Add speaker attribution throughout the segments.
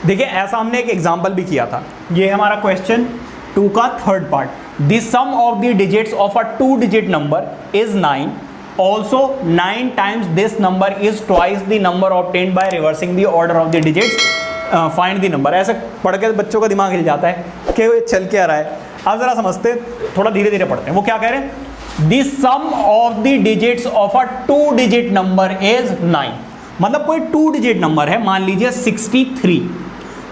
Speaker 1: देखिए ऐसा हमने एक एग्जाम्पल भी किया था, ये हमारा क्वेश्चन 2 का third part. The sum of the digits of a 2 digit number is 9, also 9 times this number is twice the number obtained by reversing the order of the digits, find the number. ऐसे पढ़ के बच्चों का दिमाग हिल जाता है कि ये चल के आ रहा है। अब जरा समझते, थोड़ा धीरे धीरे पढ़ते हैं। वो क्या कह रहे हैं, the sum of the digits of a 2 digit number is 9, मतलब कोई 2 डिजिट नंबर है, मान लीजिए 63।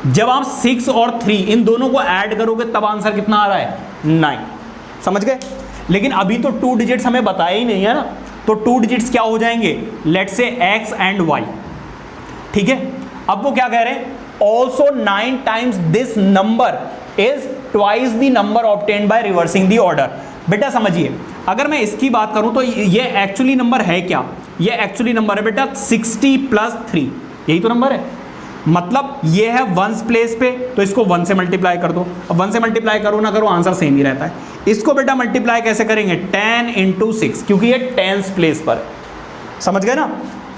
Speaker 1: जब आप 6 और 3 इन दोनों को ऐड करोगे तब आंसर कितना आ रहा है, 9। समझ गए? लेकिन अभी तो 2 डिजिट्स हमें बताया ही नहीं है ना, तो 2 डिजिट्स क्या हो जाएंगे, let's say x and y। ठीक है, अब वो क्या कह रहे हैं, also 9 times this number is twice the number obtained by reversing the order. बेटा समझिए, अगर मैं इसकी बात करूं तो ये एक्चुअली नंबर है क्या, ये एक्चुअली नंबर है बेटा 60 + 3, यही तो नंबर है। मतलब ये है वंस प्लेस पे, तो इसको 1 से मल्टीप्लाई कर दो। अब 1 से मल्टीप्लाई करो ना करो आंसर सेम ही रहता है। इसको बेटा मल्टीप्लाई कैसे करेंगे, 10 × 6, क्योंकि ये टेंस प्लेस पर है। समझ गए ना,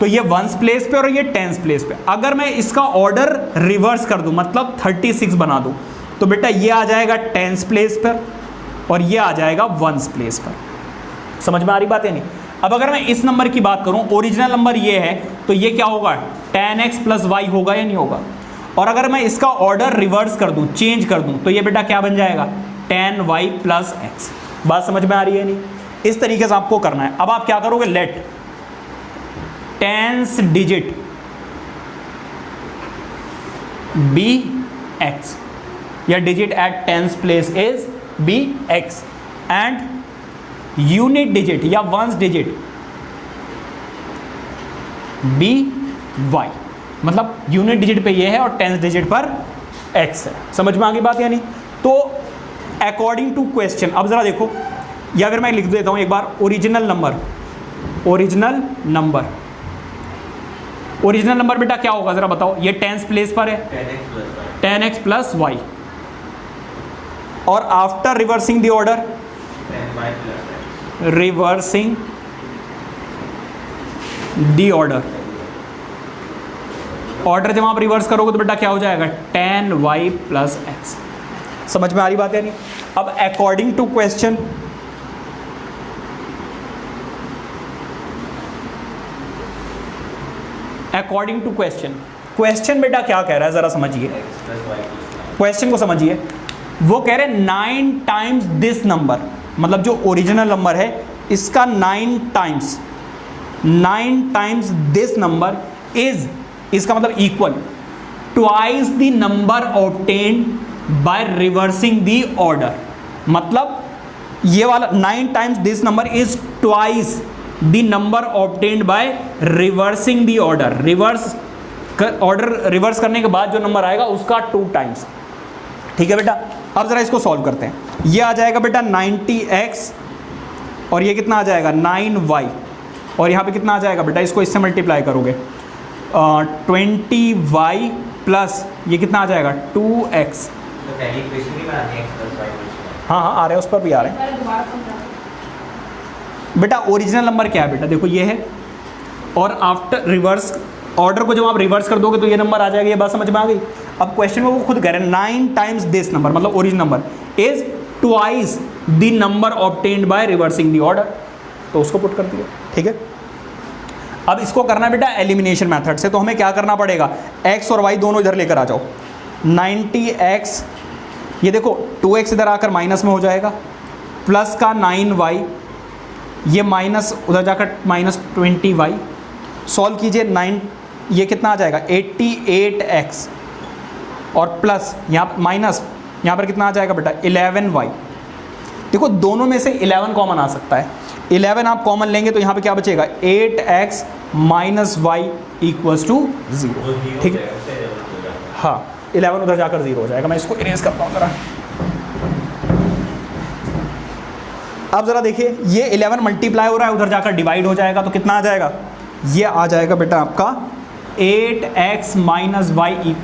Speaker 1: तो ये वंस प्लेस पे और ये टेंस प्लेस पे। अगर मैं इसका ऑर्डर रिवर्स कर दूं, मतलब 36 बना दूं, तो बेटा ये आ जाएगा टेंस प्लेस पर और ये आ जाएगा वंस प्लेस पर। समझ में आ रही बात है नहीं? अब अगर मैं इस नंबर की बात करूं, ओरिजिनल नंबर ये है, तो ये क्या होगा, 10x + y होगा या नहीं होगा। और अगर मैं इसका ऑर्डर रिवर्स कर दूं, चेंज कर दूं, तो ये बेटा क्या बन जाएगा, 10y + x। बात समझ में आ रही है नहीं? इस तरीके से आपको करना है। अब आप क्या करोगे, let tens digit be x, या digit at tens place is be x, and unit digit या वंस डिजिट बी y। मतलब यूनिट डिजिट पे ये है और टेंस डिजिट पर x है। समझ में आ गई बात या नहीं? तो अकॉर्डिंग टू क्वेश्चन, अब जरा देखो, या अगर मैं लिख देता हूं एक बार, ओरिजिनल नंबर बेटा क्या होगा जरा बताओ, ये टेंस प्लेस पर है, 10x + y, और after reversing the order, reversing the order जब आप रिवर्स करोगे तो बेटा क्या हो जाएगा, 10y + x। समझ में आ रही बात है नहीं? अब अकॉर्डिंग टू क्वेश्चन, क्वेश्चन बेटा क्या कह रहा है जरा समझिए, क्वेश्चन को समझिए। वो कह रहे हैं 9 टाइम्स दिस नंबर, मतलब जो ओरिजिनल नंबर है इसका 9 टाइम्स दिस नंबर इज, इसका मतलब equal twice the number obtained by reversing the order. मतलब ये वाला 9 times this number is twice the number obtained by reversing the order. Order reverse करने के बाद जो नंबर आएगा उसका 2 टाइम्स। ठीक है बेटा, अब जरा इसको सॉल्व करते हैं। ये आ जाएगा बेटा 90x, और ये कितना आ जाएगा 9y, और यहाँ पे कितना आ जाएगा बेटा, इसको इससे मल्टीप्लाई करोगे 20y प्लस ये कितना आ जाएगा 2x। हाँ आ रहे हैं, उस पर भी आ रहे हैं बेटा। ओरिजिनल नंबर क्या है बेटा, देखो ये है, और आफ्टर रिवर्स ऑर्डर को जब आप रिवर्स कर दोगे तो ये नंबर आ जाएगा। ये बात समझ में आ गई? अब क्वेश्चन में वो खुद कह रहे हैं 9 टाइम्स दिस नंबर, मतलब original number is twice the number obtained by reversing the order, तो उसको पुट कर दिया। ठीक है, अब इसको करना है बेटा एलिमिनेशन मेथड से, तो हमें क्या करना पड़ेगा, x और y दोनों इधर लेकर आ जाओ। 90x, ये देखो 2x इधर आकर माइनस में हो जाएगा, प्लस का 9y, ये माइनस उधर जाकर -20y। सॉल्व कीजिए, 9 ये कितना आ जाएगा 88x, और प्लस यहाँ माइनस, यहाँ पर कितना आ जाएगा बेटा 11y। देखो दोनों में से 11 कॉमन आ सकता है, 11 आप कॉमन लेंगे तो यहाँ पे क्या बचेगा 8x - y = 0। ठीक है, हाँ 11 उधर जाकर 0 हो जाएगा। मैं इसको इरेज करता हूँ ज़रा। अब ज़रा देखिए, ये 11 मल्टीप्लाई हो रहा है, उधर जाकर डिवाइड हो जाएगा, तो कितना आ जाएगा, ये आ जाएगा बेटा आपका 8x - y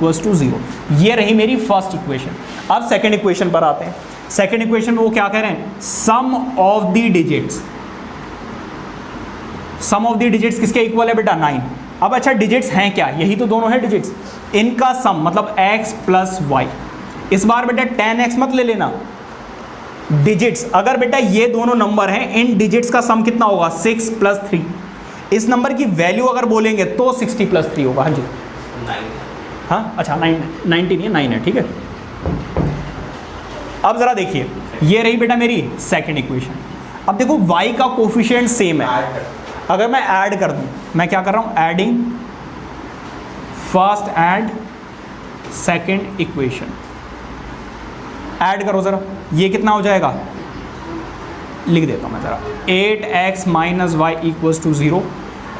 Speaker 1: = 0। ये रही मेरी फर्स्ट इक्वेशन। अब सेकेंड इक्वेशन पर आते हैं। सेकेंड इक्वेशन में वो क्या कह रहे हैं, सम ऑफ द डिजिट्स किसके इक्वल है बेटा 9। अब अच्छा डिजिट्स हैं क्या, यही तो दोनों है डिजिट्स, इनका सम मतलब x प्लस वाई। इस बार बेटा 10x मत ले लेना, डिजिट्स, अगर बेटा ये दोनों नंबर हैं, इन डिजिट्स का सम कितना होगा 6 प्लस 3। इस नंबर की वैल्यू अगर बोलेंगे तो 60 प्लस 3 होगा। हाँ जी
Speaker 2: 9।
Speaker 1: हाँ अच्छा 90 नहीं है 9 है, ठीक है। अब जरा देखिए, ये रही बेटा मेरी सेकंड इक्वेशन। अब देखो y का कोफिशिएंट सेम है, अगर मैं ऐड कर दूं, मैं क्या कर रहा हूं adding, first aid second equation, add करो जरा, ये कितना हो जाएगा, लिख देता हूं मैं जरा, 8x minus Y equals to 0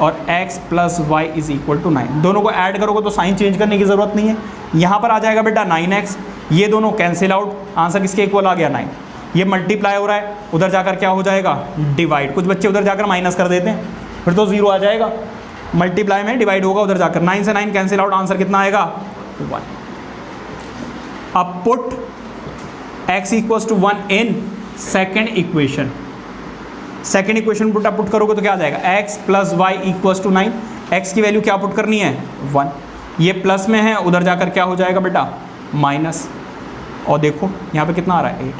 Speaker 1: और x plus y is equal to 9। दोनों को ऐड करोगे तो साइन चेंज करने की ज़रूरत नहीं है। यहाँ पर आ जाएगा बेटा 9x, ये दोनों कैंसिल आउट, आंसर किसके इक्वल आ गया 9। ये मल्टीप्लाई हो रहा है, उधर जाकर क्या हो जाएगा डिवाइड, कुछ बच्चे उधर जाकर माइनस कर देते हैं, फिर तो 0 आ जाएगा, मल्टीप्लाई में डिवाइड होगा उधर जाकर, 9 से 9 कैंसिल आउट, आंसर कितना आएगा 1। अब put x equals to 1 in second equation, second equation put करोगे तो क्या आ जाएगा x plus y equals to 9, x की वैल्यू क्या पुट करनी है 1, ये प्लस में है, उधर जाकर क्या हो जाएगा बेटा माइनस, और देखो यहाँ पे कितना आ रहा है 8,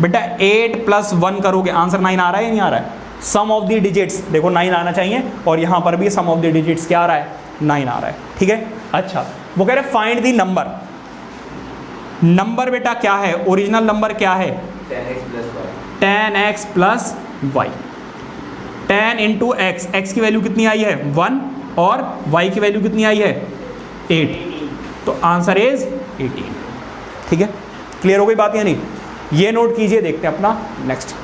Speaker 1: बेटा 8 प्लस 1 करोगे आंसर 9 आ रहा है या नहीं आ रहा है, सम ऑफ द डिजिट्स देखो 9 आना चाहिए, और यहाँ पर भी सम ऑफ द डिजिट्स क्या आ रहा है 9 आ रहा है, ठीक है। अच्छा वो कह रहे फाइंड द नंबर, नंबर बेटा क्या है, ओरिजिनल नंबर क्या है 10x plus y, 10 into x, x की वैल्यू कितनी आई है 1 और y की वैल्यू कितनी आई है 8, तो आंसर इज 18, ठीक है। क्लियर हो गई बात या नहीं, ये नोट कीजिए, देखते हैं अपना नेक्स्ट।